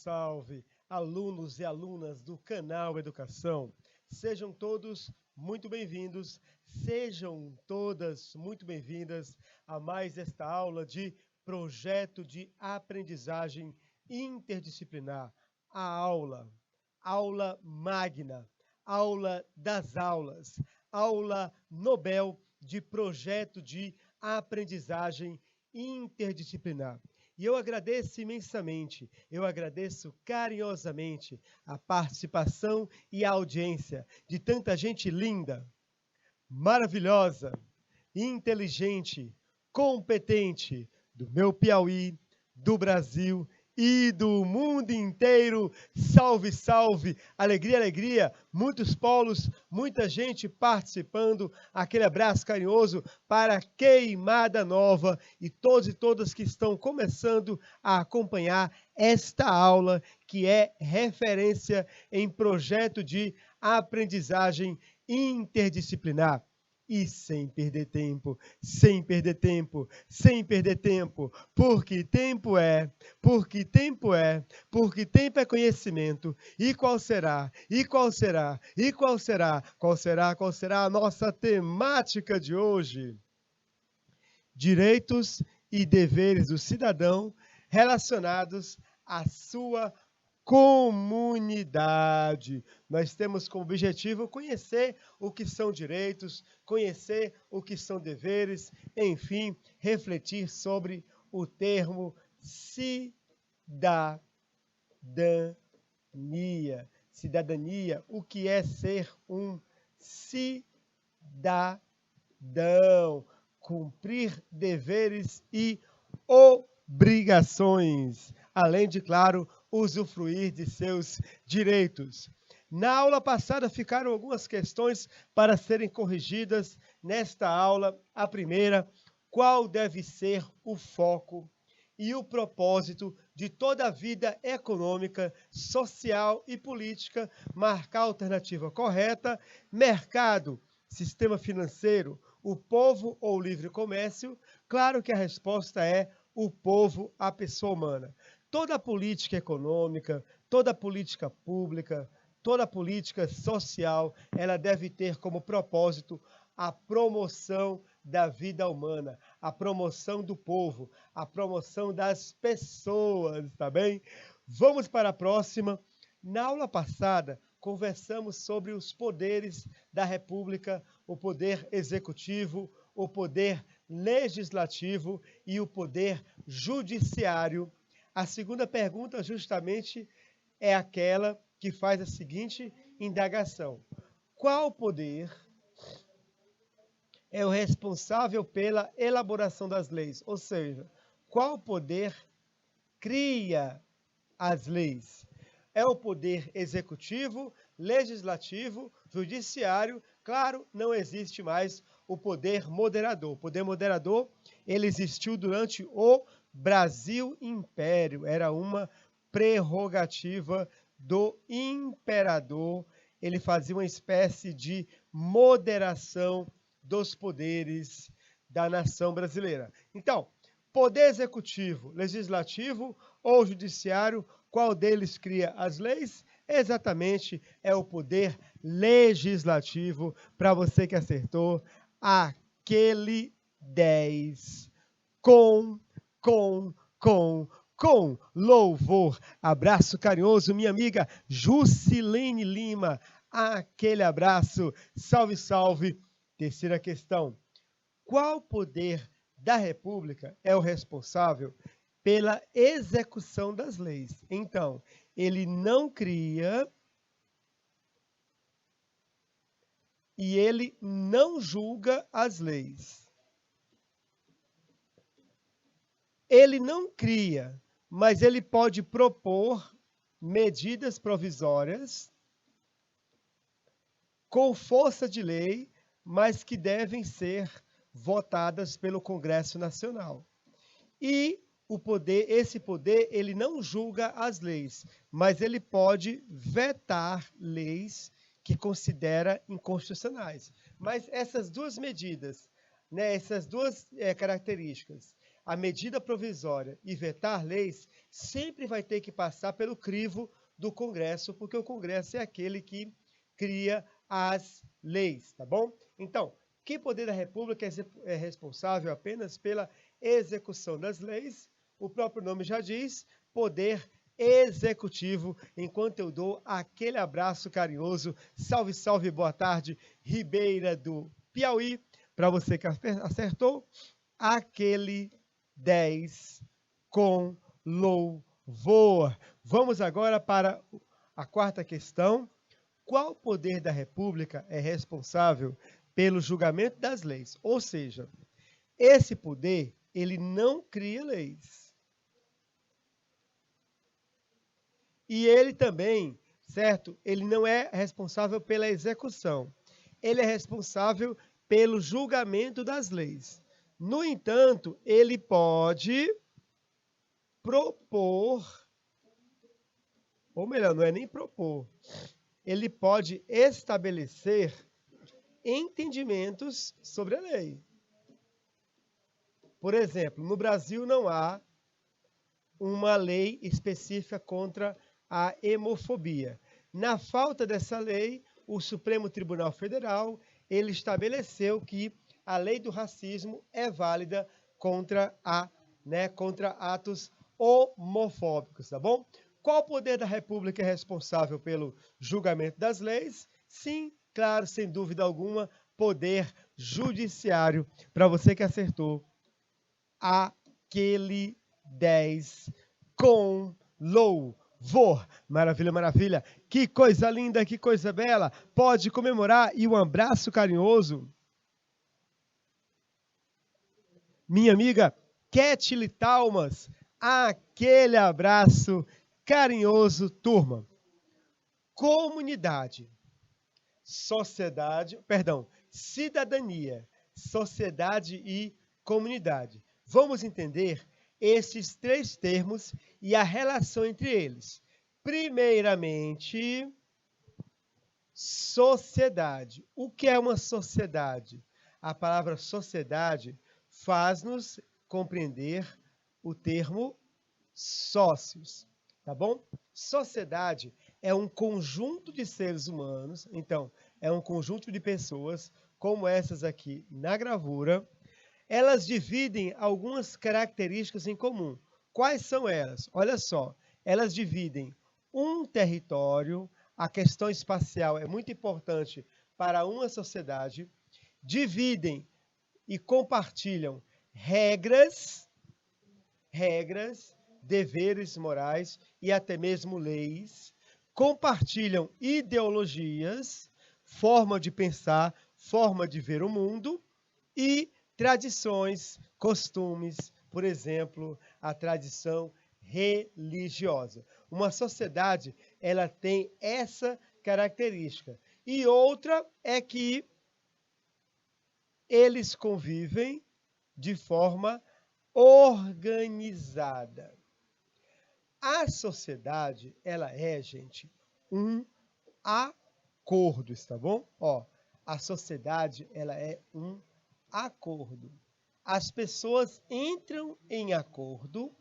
salve, alunos e alunas do canal Educação. Sejam todos muito bem-vindos, sejam todas muito bem-vindas a mais esta aula de projeto de aprendizagem interdisciplinar. A aula magna, aula das aulas, aula Nobel de projeto de aprendizagem interdisciplinar. E eu agradeço imensamente, eu agradeço carinhosamente a participação e a audiência de tanta gente linda, maravilhosa, inteligente, competente do meu Piauí, do Brasil e do mundo inteiro. Salve, salve, alegria, alegria, muitos polos, muita gente participando. Aquele abraço carinhoso para Queimada Nova e todos e todas que estão começando a acompanhar esta aula, que é referência em projeto de aprendizagem interdisciplinar. E sem perder tempo, sem perder tempo, sem perder tempo, porque tempo é, porque tempo é, porque tempo é conhecimento. E qual será? E qual será? E qual será? Qual será? Qual será a nossa temática de hoje? Direitos e deveres do cidadão relacionados à sua comunidade. Nós temos como objetivo conhecer o que são direitos, conhecer o que são deveres, enfim, refletir sobre o termo cidadania. Cidadania, o que é ser um cidadão? Cumprir deveres e obrigações, além de, claro, usufruir de seus direitos. Na aula passada ficaram algumas questões para serem corrigidas. Nesta aula, a primeira: qual deve ser o foco e o propósito de toda a vida econômica, social e política? Marcar a alternativa correta: mercado, sistema financeiro, o povo ou o livre comércio? Claro que a resposta é o povo, a pessoa humana. Toda política econômica, toda política pública, toda política social, ela deve ter como propósito a promoção da vida humana, a promoção do povo, a promoção das pessoas, tá bem? Vamos para a próxima. Na aula passada, conversamos sobre os poderes da República, o poder executivo, o poder legislativo e o poder judiciário. A segunda pergunta, justamente, é aquela que faz a seguinte indagação: qual poder é o responsável pela elaboração das leis? Ou seja, qual poder cria as leis? É o poder executivo, legislativo, judiciário? Claro, não existe mais o poder moderador. O poder moderador, ele existiu durante o Brasil Império. Era uma prerrogativa do imperador. Ele fazia uma espécie de moderação dos poderes da nação brasileira. Então, poder executivo, legislativo ou judiciário, qual deles cria as leis? Exatamente, é o poder legislativo. Para você que acertou, aquele 10. Com louvor. Abraço carinhoso, minha amiga Jusilene Lima. Aquele abraço. Salve, salve. Terceira questão: qual poder da República é o responsável pela execução das leis? Então, ele não cria e ele não julga as leis. Ele não cria, mas ele pode propor medidas provisórias com força de lei, mas que devem ser votadas pelo Congresso Nacional. E esse poder, ele não julga as leis, mas ele pode vetar leis que considera inconstitucionais. Mas essas duas medidas, né, essas duas características, a medida provisória e vetar leis, sempre vai ter que passar pelo crivo do Congresso, porque o Congresso é aquele que cria as leis, tá bom? Então, que poder da República é responsável apenas pela execução das leis? O próprio nome já diz, poder executivo, enquanto eu dou aquele abraço carinhoso. Salve, salve, boa tarde, Ribeira do Piauí. Para você que acertou, aquele 10 com louvor. Vamos agora para a quarta questão. Qual poder da República é responsável pelo julgamento das leis? Ou seja, esse poder, ele não cria leis. E ele também, certo? Ele não é responsável pela execução. Ele é responsável pelo julgamento das leis. No entanto, ele pode propor, ou melhor, não é nem propor, ele pode estabelecer entendimentos sobre a lei. Por exemplo, no Brasil não há uma lei específica contra a hemofobia. Na falta dessa lei, o Supremo Tribunal Federal, ele estabeleceu que a lei do racismo é válida contra atos homofóbicos, tá bom? Qual poder da República é responsável pelo julgamento das leis? Sim, claro, sem dúvida alguma, poder judiciário. Para você que acertou, aquele 10 com louvor. Maravilha, maravilha. Que coisa linda, que coisa bela. Pode comemorar e um abraço carinhoso. Minha amiga Ketli Talmas, aquele abraço carinhoso, turma. Comunidade, cidadania, sociedade e comunidade. Vamos entender esses três termos e a relação entre eles. Primeiramente, sociedade. O que é uma sociedade? A palavra sociedade faz-nos compreender o termo sócios, tá bom? Sociedade é um conjunto de seres humanos, então, é um conjunto de pessoas, como essas aqui na gravura. Elas dividem algumas características em comum. Quais são elas? Olha só, elas dividem um território, a questão espacial é muito importante para uma sociedade, dividem e compartilham regras, deveres morais e até mesmo leis, compartilham ideologias, forma de pensar, forma de ver o mundo e tradições, costumes, por exemplo, a tradição religiosa. Uma sociedade, ela tem essa característica. E outra é que eles convivem de forma organizada. A sociedade, ela é, gente, um acordo, está bom? Ó, a sociedade, ela é um acordo. As pessoas entram em acordo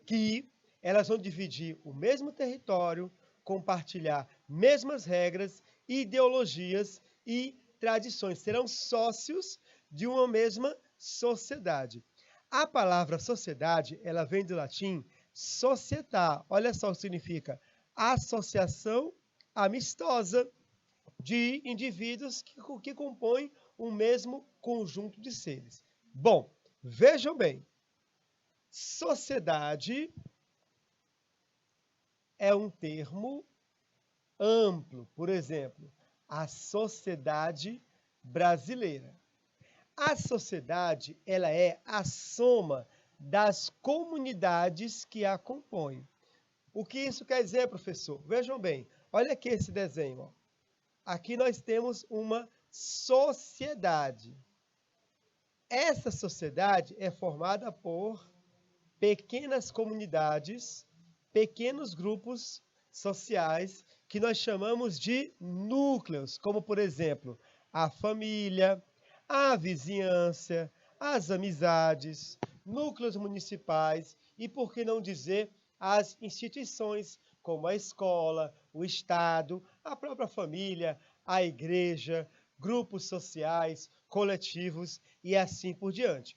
que elas vão dividir o mesmo território, compartilhar mesmas regras, ideologias e tradições. Serão sócios de uma mesma sociedade. A palavra sociedade, ela vem do latim societar. Olha só o que significa: associação amistosa de indivíduos que compõem o mesmo conjunto de seres. Bom, vejam bem, sociedade é um termo amplo. Por exemplo, a sociedade brasileira. A sociedade, ela é a soma das comunidades que a compõem. O que isso quer dizer, professor? Vejam bem, olha aqui esse desenho. Ó. Aqui nós temos uma sociedade. Essa sociedade é formada por pequenas comunidades, pequenos grupos sociais que nós chamamos de núcleos, como, por exemplo, a família, a vizinhança, as amizades, núcleos municipais e, por que não dizer, as instituições, como a escola, o Estado, a própria família, a igreja, grupos sociais, coletivos e assim por diante.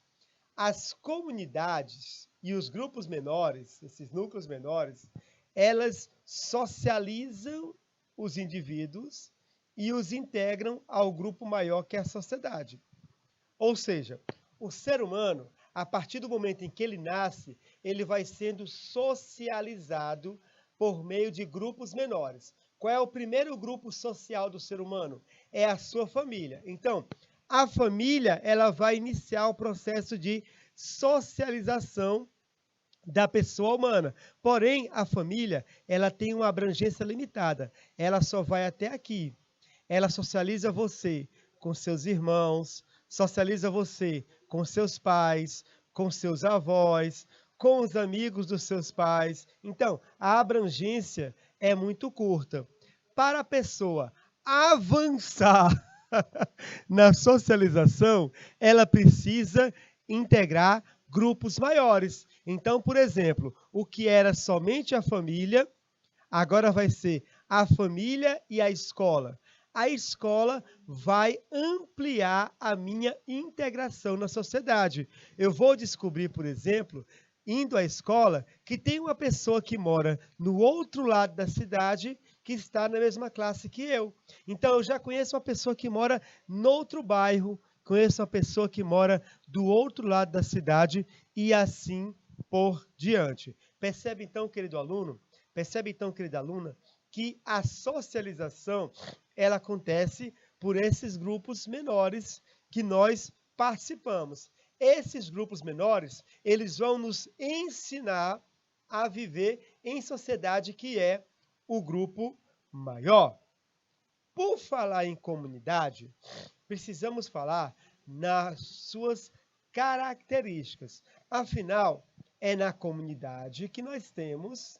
As comunidades e os grupos menores, esses núcleos menores, elas socializam os indivíduos e os integram ao grupo maior que é a sociedade. Ou seja, o ser humano, a partir do momento em que ele nasce, ele vai sendo socializado por meio de grupos menores. Qual é o primeiro grupo social do ser humano? É a sua família. Então, a família, ela vai iniciar o processo de socialização da pessoa humana. Porém, a família, ela tem uma abrangência limitada. Ela só vai até aqui. Ela socializa você com seus irmãos, socializa você com seus pais, com seus avós, com os amigos dos seus pais. Então, a abrangência é muito curta. Para a pessoa avançar na socialização, ela precisa integrar grupos maiores. Então, por exemplo, o que era somente a família, agora vai ser a família e a escola. A escola vai ampliar a minha integração na sociedade. Eu vou descobrir, por exemplo, indo à escola, que tem uma pessoa que mora no outro lado da cidade que está na mesma classe que eu. Então, eu já conheço uma pessoa que mora no outro bairro, conheço uma pessoa que mora do outro lado da cidade e assim por diante. Percebe então, querido aluno, percebe então, querida aluna, que a socialização ela acontece por esses grupos menores que nós participamos. Esses grupos menores, eles vão nos ensinar a viver em sociedade, que é o grupo maior. Por falar em comunidade, precisamos falar nas suas características. Afinal, é na comunidade que nós temos...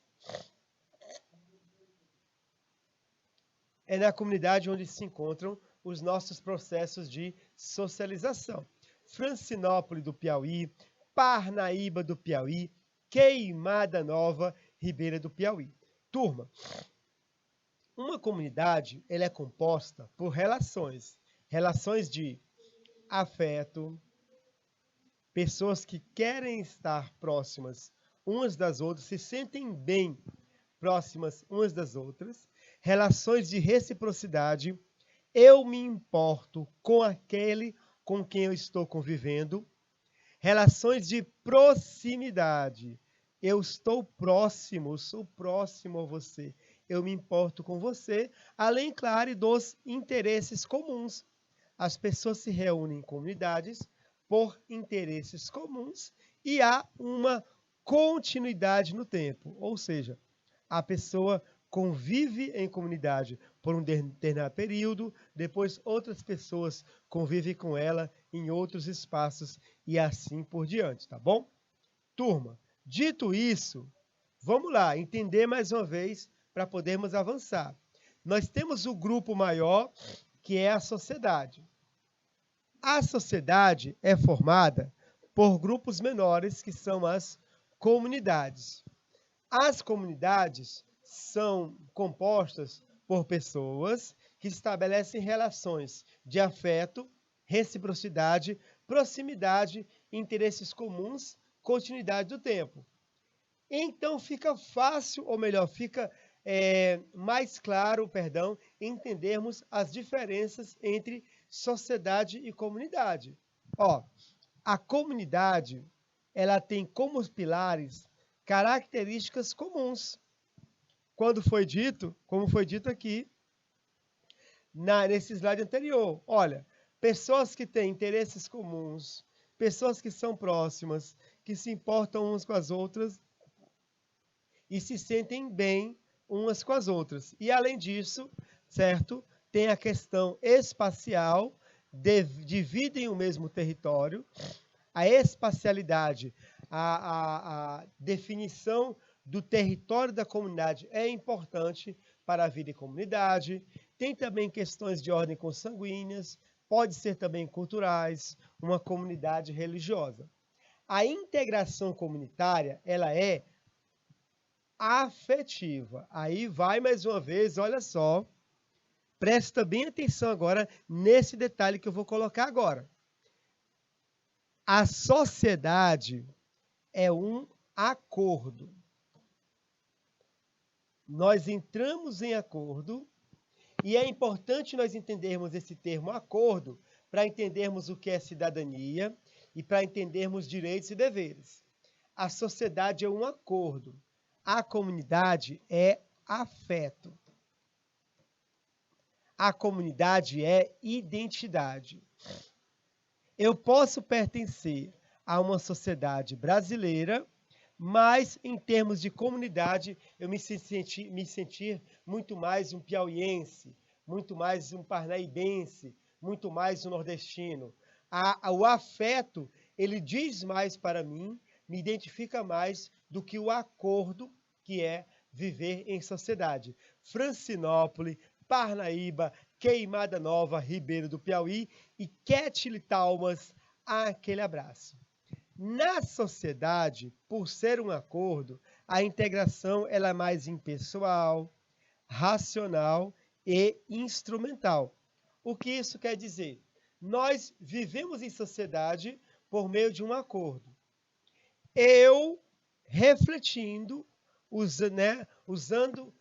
É na comunidade onde se encontram os nossos processos de socialização. Francinópolis do Piauí, Parnaíba do Piauí, Queimada Nova, Ribeira do Piauí. Turma, uma comunidade ela é composta por relações. Relações de afeto, pessoas que querem estar próximas umas das outras, se sentem bem próximas umas das outras. Relações de reciprocidade, eu me importo com aquele com quem eu estou convivendo. Relações de proximidade, eu estou próximo, sou próximo a você, eu me importo com você, além, claro, dos interesses comuns. As pessoas se reúnem em comunidades por interesses comuns e há uma continuidade no tempo, ou seja, a pessoa convive em comunidade por um determinado período, depois outras pessoas convivem com ela em outros espaços e assim por diante, tá bom? Turma, dito isso, vamos lá, entender mais uma vez para podermos avançar. Nós temos o grupo maior, que é a sociedade. A sociedade é formada por grupos menores, que são as comunidades. As comunidades são compostas por pessoas que estabelecem relações de afeto, reciprocidade, proximidade, interesses comuns, continuidade do tempo. Então fica fácil, ou melhor, fica mais claro, entendermos as diferenças entre sociedade e comunidade. Ó, a comunidade, ela tem como pilares características comuns. Como foi dito aqui nesse slide anterior, olha, pessoas que têm interesses comuns, pessoas que são próximas, que se importam umas com as outras e se sentem bem umas com as outras. E além disso, certo? Tem a questão espacial, dividem o mesmo território, a espacialidade, a definição do território da comunidade é importante para a vida em comunidade. Tem também questões de ordem consanguíneas, pode ser também culturais, uma comunidade religiosa. A integração comunitária, ela é afetiva. Aí vai mais uma vez, olha só, presta bem atenção agora nesse detalhe que eu vou colocar agora. A sociedade é um acordo. Nós entramos em acordo e é importante nós entendermos esse termo acordo para entendermos o que é cidadania e para entendermos direitos e deveres. A sociedade é um acordo. A comunidade é afeto. A comunidade é identidade. Eu posso pertencer a uma sociedade brasileira, mas em termos de comunidade, eu me sentir muito mais um piauiense, muito mais um parnaíbense, muito mais um nordestino. O afeto, ele diz mais para mim, me identifica mais do que o acordo que é viver em sociedade. Francinópolis, Parnaíba, Queimada Nova, Ribeiro do Piauí e Quetilitaumas, aquele abraço. Na sociedade, por ser um acordo, a integração ela é mais impessoal, racional e instrumental. O que isso quer dizer? Nós vivemos em sociedade por meio de um acordo. Eu, refletindo, usando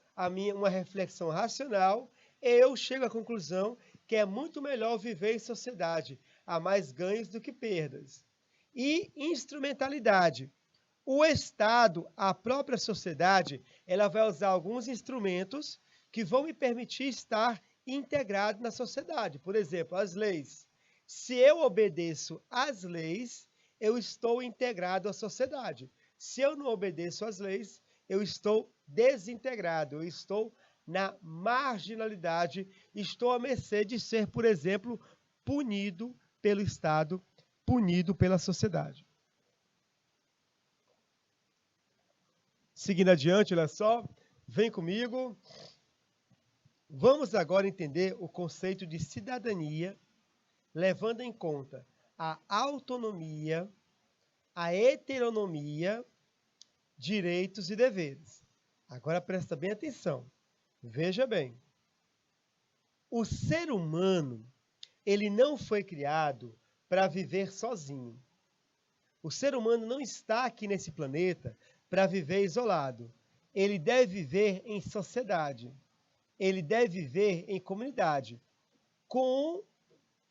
uma reflexão racional, eu chego à conclusão que é muito melhor viver em sociedade. Há mais ganhos do que perdas. E instrumentalidade. O Estado, a própria sociedade, ela vai usar alguns instrumentos que vão me permitir estar integrado na sociedade. Por exemplo, as leis. Se eu obedeço às leis, eu estou integrado à sociedade. Se eu não obedeço às leis, eu estou desintegrado, eu estou na marginalidade, estou à mercê de ser, por exemplo, punido pelo Estado, punido pela sociedade. Seguindo adiante, olha só, vem comigo. Vamos agora entender o conceito de cidadania, levando em conta a autonomia, a heteronomia, direitos e deveres. Agora presta bem atenção. Veja bem. O ser humano, ele não foi criado para viver sozinho. O ser humano não está aqui nesse planeta para viver isolado. Ele deve viver em sociedade. Ele deve viver em comunidade, com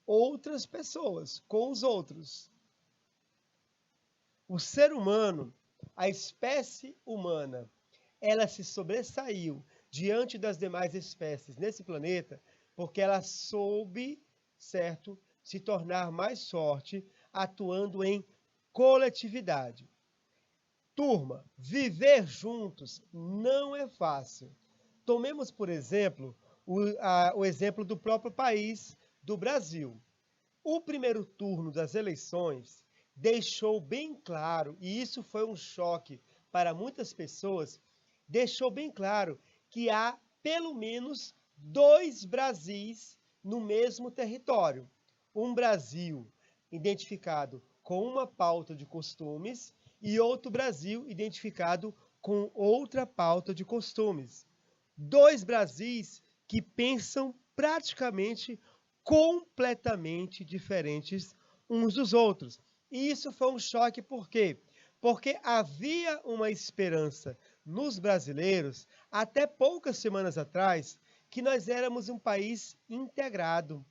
outras pessoas, com os outros. O ser humano, a espécie humana, ela se sobressaiu diante das demais espécies nesse planeta porque ela soube, certo, se tornar mais forte, atuando em coletividade. Turma, viver juntos não é fácil. Tomemos, por exemplo, o exemplo do próprio país, do Brasil. O primeiro turno das eleições deixou bem claro, e isso foi um choque para muitas pessoas, deixou bem claro que há pelo menos 2 Brasis no mesmo território. Um Brasil identificado com uma pauta de costumes e outro Brasil identificado com outra pauta de costumes. 2 Brasis que pensam praticamente completamente diferentes uns dos outros. E isso foi um choque por quê? Porque havia uma esperança nos brasileiros, até poucas semanas atrás, que nós éramos um país integrado,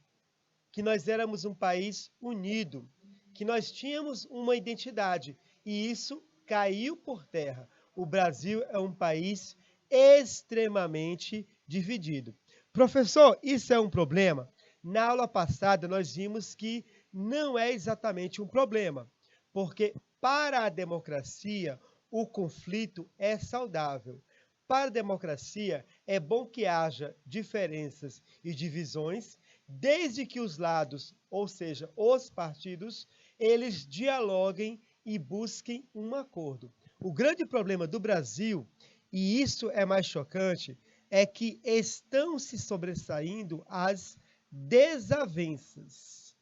que nós éramos um país unido, que nós tínhamos uma identidade. E isso caiu por terra. O Brasil é um país extremamente dividido. Professor, isso é um problema? Na aula passada, nós vimos que não é exatamente um problema, porque para a democracia, o conflito é saudável. Para a democracia, é bom que haja diferenças e divisões, desde que os lados, ou seja, os partidos, eles dialoguem e busquem um acordo. O grande problema do Brasil, e isso é mais chocante, é que estão se sobressaindo as desavenças.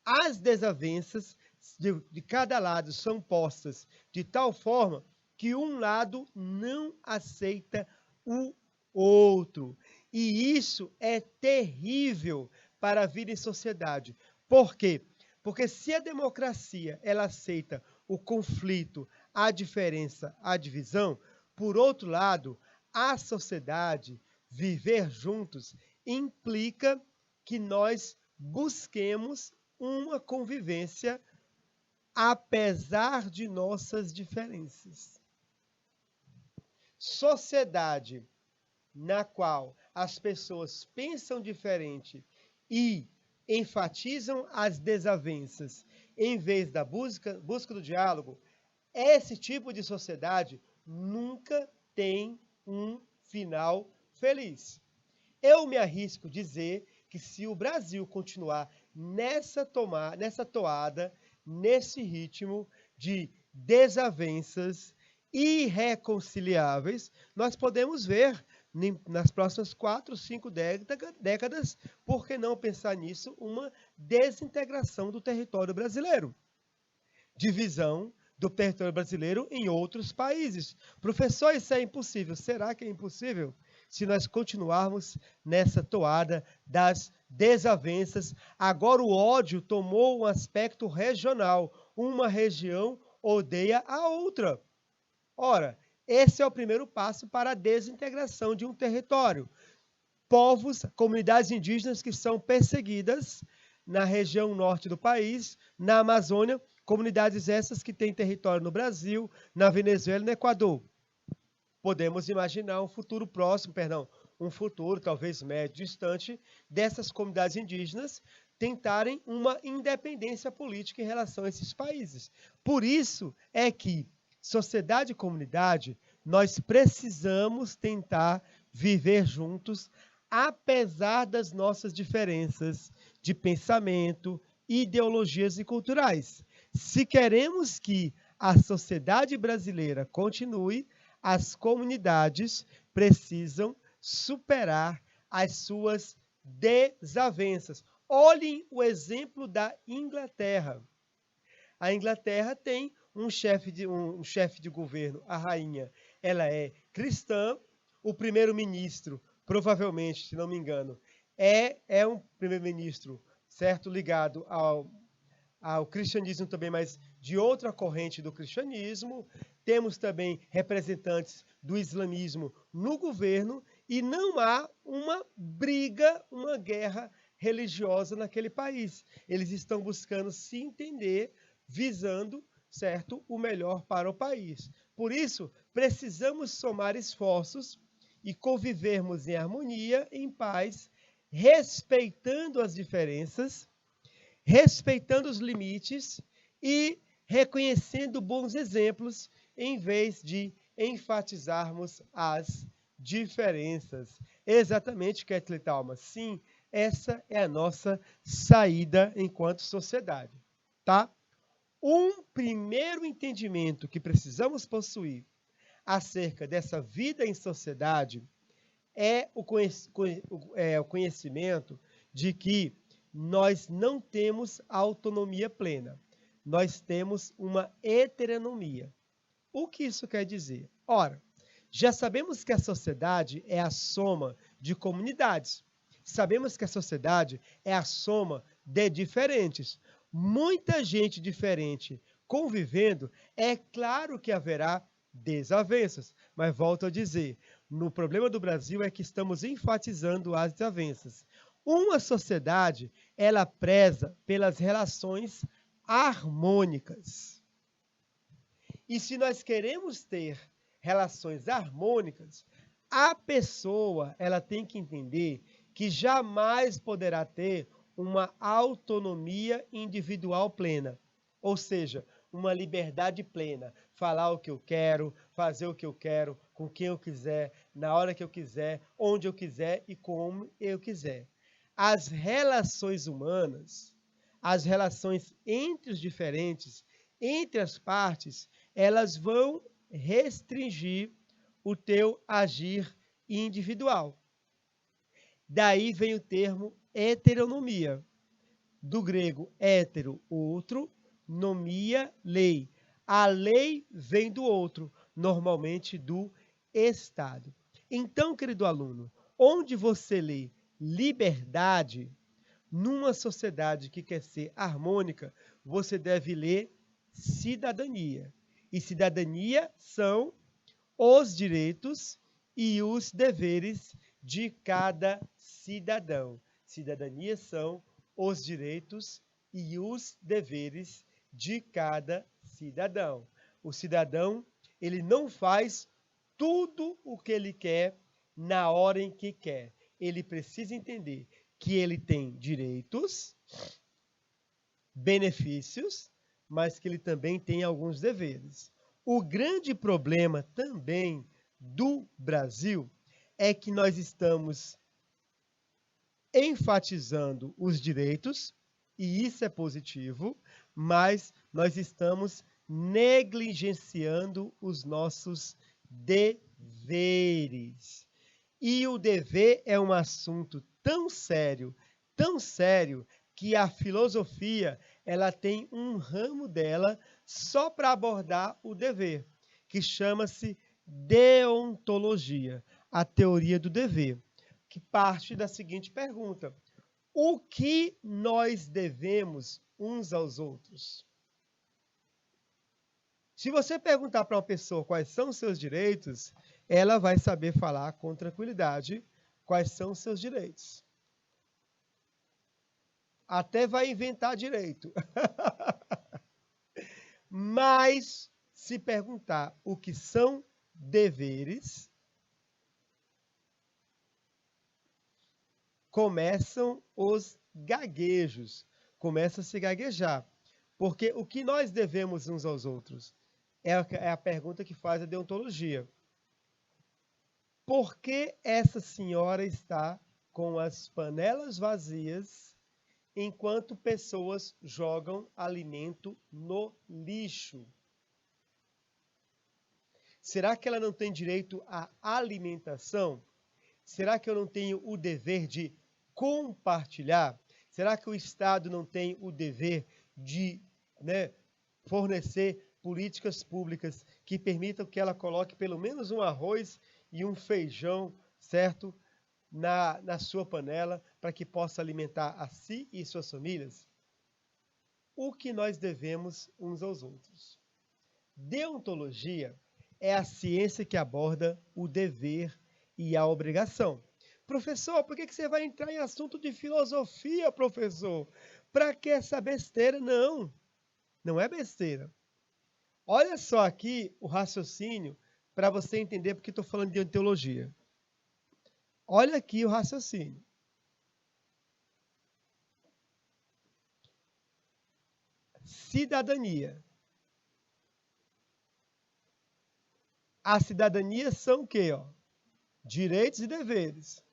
As desavenças de cada lado são postas de tal forma que um lado não aceita o outro. E isso é terrível para a vida em sociedade. Por quê? Porque se a democracia ela aceita o conflito, a diferença, a divisão, por outro lado, a sociedade viver juntos implica que nós busquemos uma convivência apesar de nossas diferenças. Sociedade na qual as pessoas pensam diferente e enfatizam as desavenças em vez da busca do diálogo, esse tipo de sociedade nunca tem um final feliz. Eu me arrisco dizer que se o Brasil continuar nessa toada, nesse ritmo de desavenças irreconciliáveis, nós podemos ver nas próximas 4, 5 décadas, por que não pensar nisso, uma desintegração do território brasileiro. Divisão do território brasileiro em outros países. Professor, isso é impossível. Será que é impossível? Se nós continuarmos nessa toada das desavenças, agora o ódio tomou um aspecto regional. Uma região odeia a outra. Ora, esse é o primeiro passo para a desintegração de um território. Povos, comunidades indígenas que são perseguidas na região norte do país, na Amazônia, comunidades essas que têm território no Brasil, na Venezuela e no Equador. Podemos imaginar um futuro próximo, um futuro talvez médio distante, dessas comunidades indígenas tentarem uma independência política em relação a esses países. Por isso é que sociedade e comunidade, nós precisamos tentar viver juntos, apesar das nossas diferenças de pensamento, ideologias e culturais. Se queremos que a sociedade brasileira continue, as comunidades precisam superar as suas desavenças. Olhem o exemplo da Inglaterra. A Inglaterra tem um chefe de governo, a rainha, ela é cristã, o primeiro-ministro, provavelmente, se não me engano, é um primeiro-ministro, certo, ligado ao cristianismo também, mas de outra corrente do cristianismo. Temos também representantes do islamismo no governo e não há uma briga, uma guerra religiosa naquele país. Eles estão buscando se entender, visando, certo, o melhor para o país. Por isso, precisamos somar esforços e convivermos em harmonia, em paz, respeitando as diferenças, respeitando os limites e reconhecendo bons exemplos, em vez de enfatizarmos as diferenças. Exatamente, Kathleen Thalma. Sim, essa é a nossa saída enquanto sociedade, tá? Um primeiro entendimento que precisamos possuir acerca dessa vida em sociedade é o conhecimento de que nós não temos autonomia plena. Nós temos uma heteronomia. O que isso quer dizer? Ora, já sabemos que a sociedade é a soma de comunidades. Sabemos que a sociedade é a soma de diferentes. Muita gente diferente convivendo, é claro que haverá desavenças. Mas volto a dizer, no problema do Brasil é que estamos enfatizando as desavenças. Uma sociedade, ela preza pelas relações harmônicas. E se nós queremos ter relações harmônicas, a pessoa, ela tem que entender que jamais poderá ter uma autonomia individual plena, ou seja, uma liberdade plena, falar o que eu quero, fazer o que eu quero, com quem eu quiser, na hora que eu quiser, onde eu quiser e como eu quiser. As relações humanas, as relações entre os diferentes, entre as partes, elas vão restringir o teu agir individual. Daí vem o termo heteronomia, do grego hétero, outro, nomia lei. A lei vem do outro, normalmente do Estado. Então, querido aluno, onde você lê liberdade, numa sociedade que quer ser harmônica, você deve ler cidadania. E cidadania são os direitos e os deveres de cada cidadão. Cidadania são os direitos e os deveres de cada cidadão. O cidadão, ele não faz tudo o que ele quer na hora em que quer. Ele precisa entender que ele tem direitos, benefícios, mas que ele também tem alguns deveres. O grande problema também do Brasil é que nós estamos enfatizando os direitos, e isso é positivo, mas nós estamos negligenciando os nossos deveres. E o dever é um assunto tão sério, que a filosofia ela tem um ramo dela só para abordar o dever, que chama-se deontologia, a teoria do dever, que parte da seguinte pergunta: o que nós devemos uns aos outros? Se você perguntar para uma pessoa quais são os seus direitos, ela vai saber falar com tranquilidade quais são os seus direitos. Até vai inventar direito. Mas, se perguntar o que são deveres, começam os gaguejos, começa a se gaguejar. Porque o que nós devemos uns aos outros? É a pergunta que faz a deontologia. Por que essa senhora está com as panelas vazias enquanto pessoas jogam alimento no lixo? Será que ela não tem direito à alimentação? Será que eu não tenho o dever de compartilhar? Será que o Estado não tem o dever de fornecer políticas públicas que permitam que ela coloque pelo menos um arroz e um feijão, certo? Na sua panela, para que possa alimentar a si e suas famílias? O que nós devemos uns aos outros? Deontologia é a ciência que aborda o dever e a obrigação. Professor, por que você vai entrar em assunto de filosofia, professor? Para que essa besteira? Não, não é besteira. Olha só aqui o raciocínio para você entender porque estou falando de deontologia. Olha aqui o raciocínio. Cidadania. A cidadania são o quê? Direitos e deveres.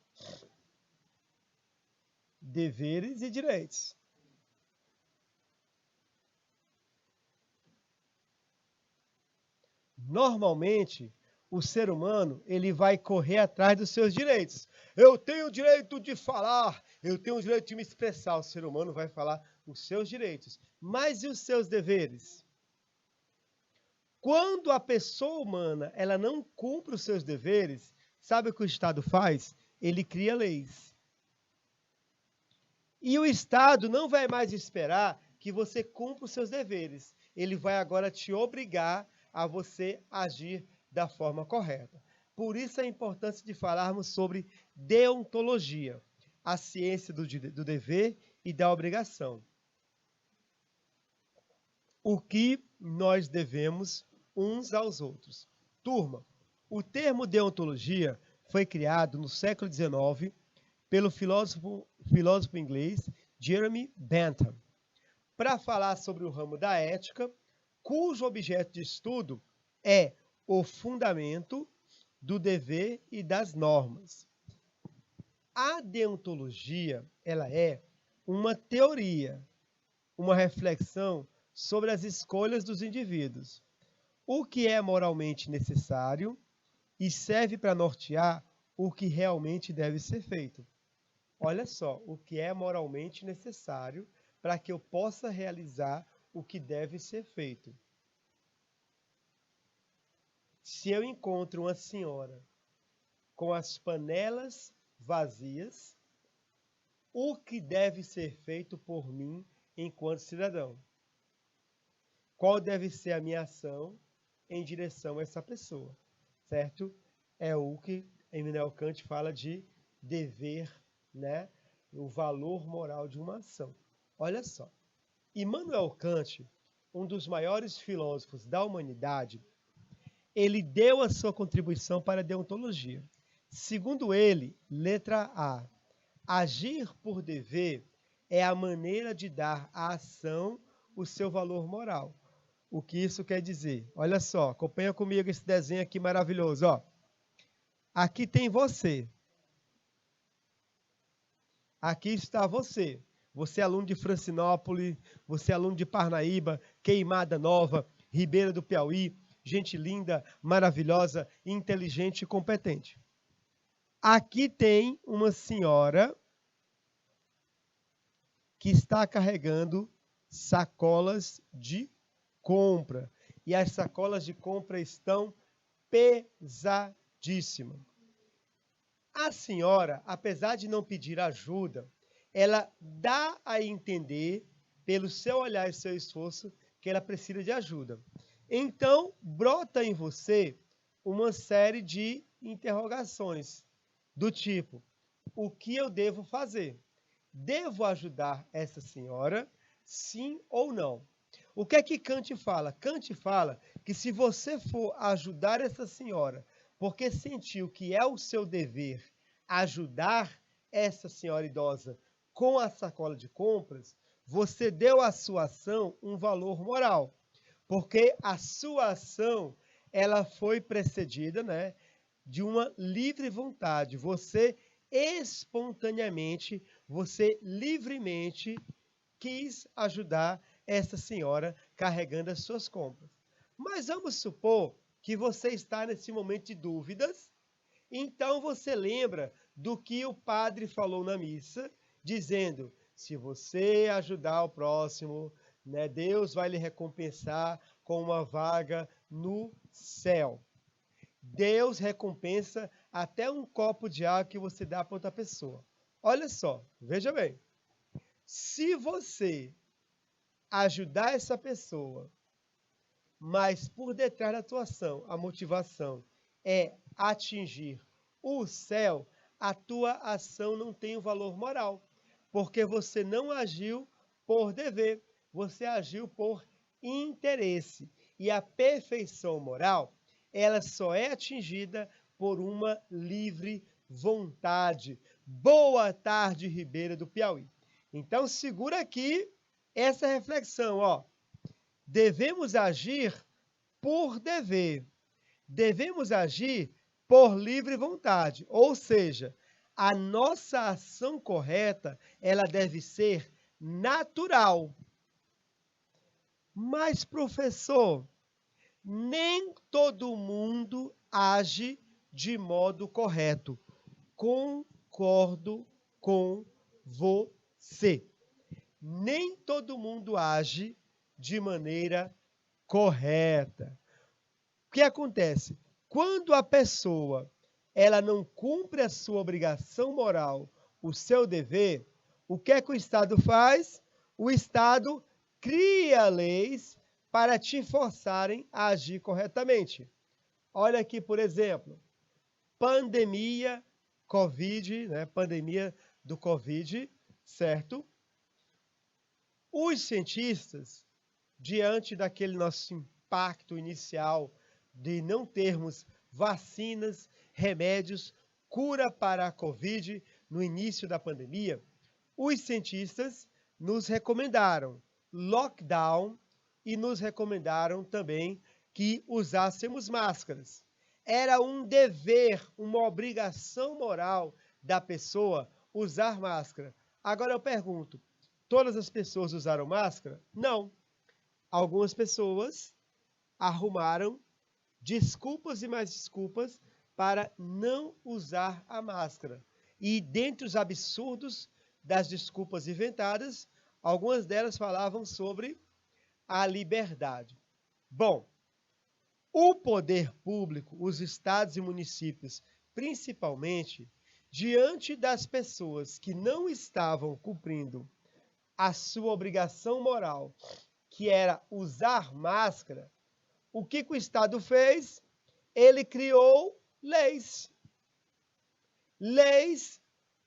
Deveres e direitos. Normalmente, o ser humano ele vai correr atrás dos seus direitos. Eu tenho o direito de falar, eu tenho o direito de me expressar. O ser humano vai falar os seus direitos. Mas e os seus deveres? Quando a pessoa humana ela não cumpre os seus deveres, sabe o que o Estado faz? Ele cria leis. E o Estado não vai mais esperar que você cumpra os seus deveres. Ele vai agora te obrigar a você agir da forma correta. Por isso a importância de falarmos sobre deontologia, a ciência do dever e da obrigação. O que nós devemos uns aos outros. Turma, o termo deontologia foi criado no século XIX pelo filósofo inglês Jeremy Bentham, para falar sobre o ramo da ética, cujo objeto de estudo é o fundamento do dever e das normas. A deontologia, ela é uma teoria, uma reflexão sobre as escolhas dos indivíduos, o que é moralmente necessário e serve para nortear o que realmente deve ser feito. Olha só, o que é moralmente necessário para que eu possa realizar o que deve ser feito. Se eu encontro uma senhora com as panelas vazias, o que deve ser feito por mim enquanto cidadão? Qual deve ser a minha ação em direção a essa pessoa? Certo? É o que Immanuel Kant fala de dever, né? O valor moral de uma ação. Olha só, Immanuel Kant, um dos maiores filósofos da humanidade, ele deu a sua contribuição para a deontologia. Segundo ele, letra A, agir por dever é a maneira de dar à ação o seu valor moral. O que isso quer dizer? Olha só, acompanha comigo esse desenho aqui maravilhoso. Ó. Aqui tem você. Aqui está você. Você é aluno de Francinópolis, você é aluno de Parnaíba, Queimada Nova, Ribeira do Piauí, gente linda, maravilhosa, inteligente e competente. Aqui tem uma senhora que está carregando sacolas de compra. E as sacolas de compra estão pesadíssimas. A senhora, apesar de não pedir ajuda, ela dá a entender, pelo seu olhar e seu esforço, que ela precisa de ajuda. Então, brota em você uma série de interrogações, do tipo, o que eu devo fazer? Devo ajudar essa senhora, sim ou não? O que é que Kant fala? Kant fala que se você for ajudar essa senhora, porque sentiu que é o seu dever ajudar essa senhora idosa com a sacola de compras, você deu à sua ação um valor moral, porque a sua ação ela foi precedida, né, de uma livre vontade. Você espontaneamente, você livremente quis ajudar essa senhora carregando as suas compras. Mas vamos supor que você está nesse momento de dúvidas, então você lembra do que o padre falou na missa, dizendo, se você ajudar o próximo, né, Deus vai lhe recompensar com uma vaga no céu. Deus recompensa até um copo de água que você dá para outra pessoa. Olha só, veja bem. Se você ajudar essa pessoa, mas por detrás da tua ação, a motivação é atingir o céu, a tua ação não tem o valor moral, porque você não agiu por dever, você agiu por interesse. E a perfeição moral, ela só é atingida por uma livre vontade. Boa tarde, Ribeira do Piauí. Então, segura aqui essa reflexão, ó. Devemos agir por dever. Devemos agir por livre vontade. Ou seja, a nossa ação correta, ela deve ser natural. Mas, professor, nem todo mundo age de modo correto. Concordo com você. Nem todo mundo age de maneira correta. O que acontece? Quando a pessoa ela não cumpre a sua obrigação moral, o seu dever, o que é que o Estado faz? O Estado cria leis para te forçarem a agir corretamente. Olha aqui, por exemplo, pandemia Covid, né? Pandemia do Covid, certo? Os cientistas, diante daquele nosso impacto inicial de não termos vacinas, remédios, cura para a Covid no início da pandemia, os cientistas nos recomendaram lockdown e nos recomendaram também que usássemos máscaras. Era um dever, uma obrigação moral da pessoa usar máscara. Agora eu pergunto, todas as pessoas usaram máscara? Não. Algumas pessoas arrumaram desculpas e mais desculpas para não usar a máscara. E dentre os absurdos das desculpas inventadas, algumas delas falavam sobre a liberdade. Bom, o poder público, os estados e municípios, principalmente, diante das pessoas que não estavam cumprindo a sua obrigação moral, que era usar máscara, o que o Estado fez? Ele criou leis. Leis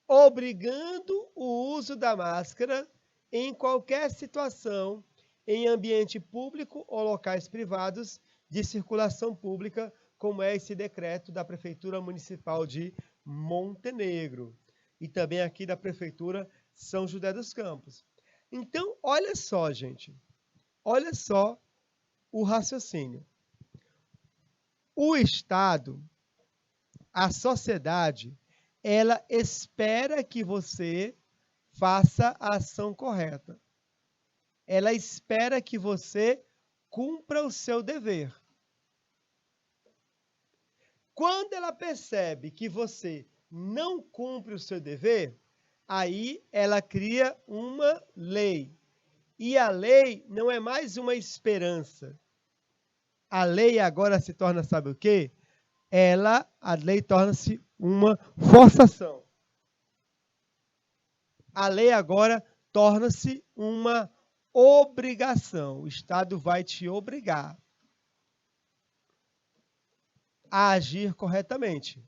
obrigando o uso da máscara em qualquer situação, em ambiente público ou locais privados de circulação pública, como é esse decreto da Prefeitura Municipal de Montenegro e também aqui da Prefeitura São José dos Campos. Então, olha só, gente, olha só o raciocínio. O Estado, a sociedade, ela espera que você faça a ação correta. Ela espera que você cumpra o seu dever. Quando ela percebe que você não cumpre o seu dever, aí ela cria uma lei. E a lei não é mais uma esperança. A lei agora se torna, sabe o quê? A lei torna-se uma forçação. A lei agora torna-se uma obrigação. O Estado vai te obrigar a agir corretamente.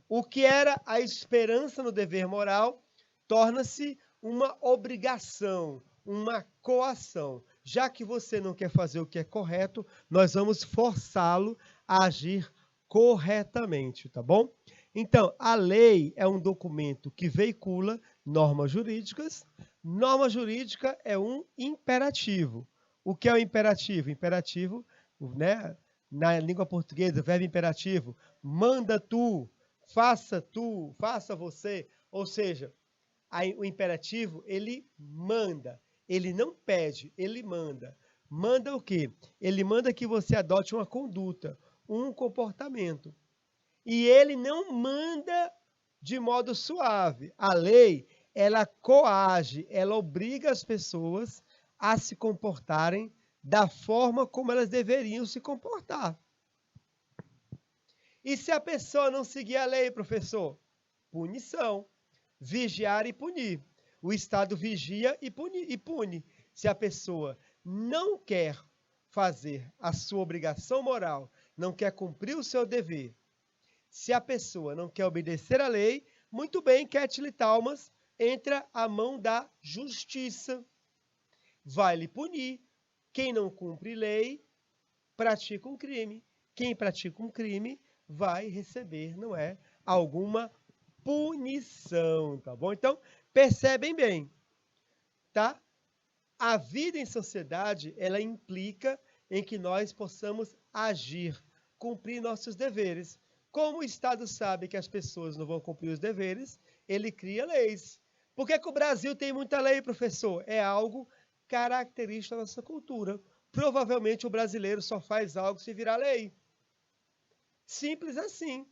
O que era a esperança no dever moral torna-se uma obrigação, uma coação. Já que você não quer fazer o que é correto, nós vamos forçá-lo a agir corretamente, tá bom? Então, a lei é um documento que veicula normas jurídicas. Norma jurídica é um imperativo. O que é o imperativo? Imperativo, né? Na língua portuguesa, verbo imperativo, manda tu, faça você. Ou seja, o imperativo, ele manda. Ele não pede, ele manda. Manda o quê? Ele manda que você adote uma conduta, um comportamento. E ele não manda de modo suave. A lei, ela coage, ela obriga as pessoas a se comportarem da forma como elas deveriam se comportar. E se a pessoa não seguir a lei, professor? Punição. Vigiar e punir. O Estado vigia e pune. Se a pessoa não quer fazer a sua obrigação moral, não quer cumprir o seu dever, se a pessoa não quer obedecer à lei, muito bem, Ketli Talmas, entra a mão da justiça. Vai lhe punir. Quem não cumpre lei, pratica um crime. Quem pratica um crime vai receber, não é, alguma punição, tá bom? Então, percebem bem, tá? A vida em sociedade, ela implica em que nós possamos agir, cumprir nossos deveres. Como o Estado sabe que as pessoas não vão cumprir os deveres, ele cria leis. Por que o Brasil tem muita lei, professor? É algo característico da nossa cultura. Provavelmente o brasileiro só faz algo se virar lei. Simples assim.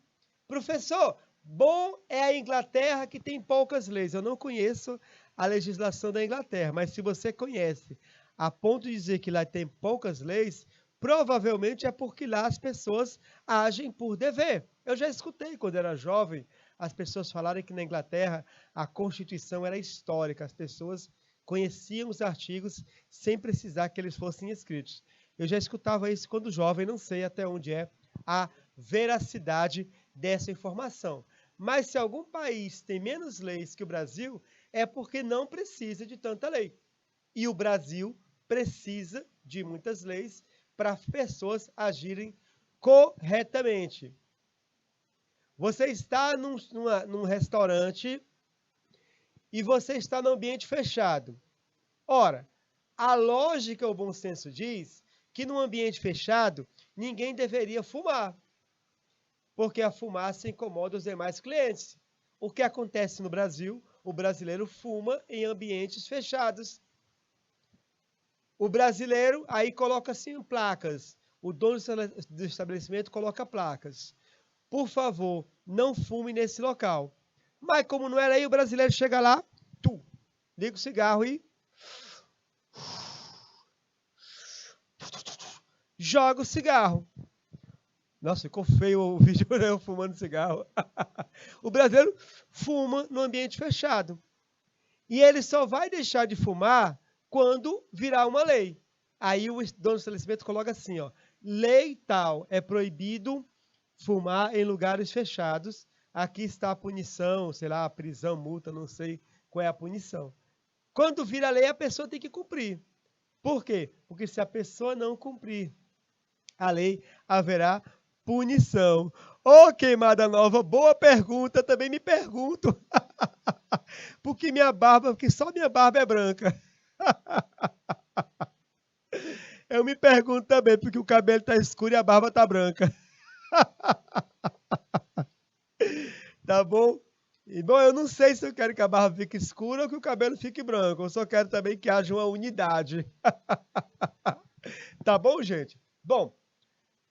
Professor, bom é a Inglaterra que tem poucas leis. Eu não conheço a legislação da Inglaterra, mas se você conhece a ponto de dizer que lá tem poucas leis, provavelmente é porque lá as pessoas agem por dever. Eu já escutei quando era jovem as pessoas falarem que na Inglaterra a Constituição era histórica, as pessoas conheciam os artigos sem precisar que eles fossem escritos. Eu já escutava isso quando jovem, não sei até onde é a veracidade dessa informação. Mas se algum país tem menos leis que o Brasil, é porque não precisa de tanta lei. E o Brasil precisa de muitas leis para as pessoas agirem corretamente. Você está num restaurante e você está num ambiente fechado. Ora, a lógica, o bom senso diz que num ambiente fechado ninguém deveria fumar, porque a fumaça incomoda os demais clientes. O que acontece no Brasil? O brasileiro fuma em ambientes fechados. O brasileiro aí coloca assim placas. O dono do estabelecimento coloca placas. Por favor, não fume nesse local. Mas como não era aí, o brasileiro chega lá, liga o cigarro e joga o cigarro. Nossa, ficou feio o vídeo, né? Eu fumando cigarro. O brasileiro fuma no ambiente fechado. E ele só vai deixar de fumar quando virar uma lei. Aí o dono do estabelecimento coloca assim, ó, lei tal, é proibido fumar em lugares fechados. Aqui está a punição, sei lá, prisão, multa, não sei qual é a punição. Quando vira lei, a pessoa tem que cumprir. Por quê? Porque se a pessoa não cumprir a lei, haverá punição. Ô, queimada nova, boa pergunta, também me pergunto. Porque só minha barba é branca. Eu me pergunto também, porque o cabelo tá escuro e a barba tá branca. Tá bom? E, bom, eu não sei se eu quero que a barba fique escura ou que o cabelo fique branco. Eu só quero também que haja uma unidade. Tá bom, gente? Bom,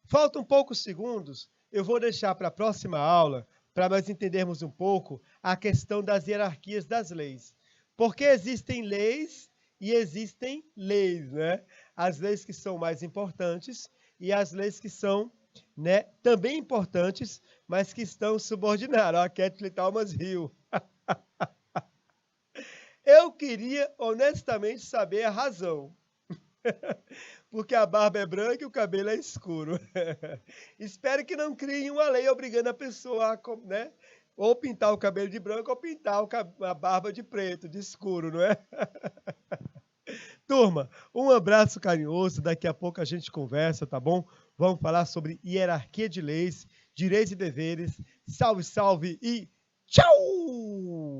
faltam poucos segundos. Eu vou deixar para a próxima aula, para nós entendermos um pouco a questão das hierarquias das leis. Porque existem leis e existem leis, né? As leis que são mais importantes e as leis que são, né, também importantes, mas que estão subordinadas. A Kathleen Thomas riu. Eu queria, honestamente, saber a razão. Porque a barba é branca e o cabelo é escuro. Espero que não criem uma lei obrigando a pessoa a, né, ou pintar o cabelo de branco ou pintar a barba de preto, de escuro, não é? Turma, um abraço carinhoso. Daqui a pouco a gente conversa, tá bom? Vamos falar sobre hierarquia de leis, direitos e deveres. Salve, salve e tchau!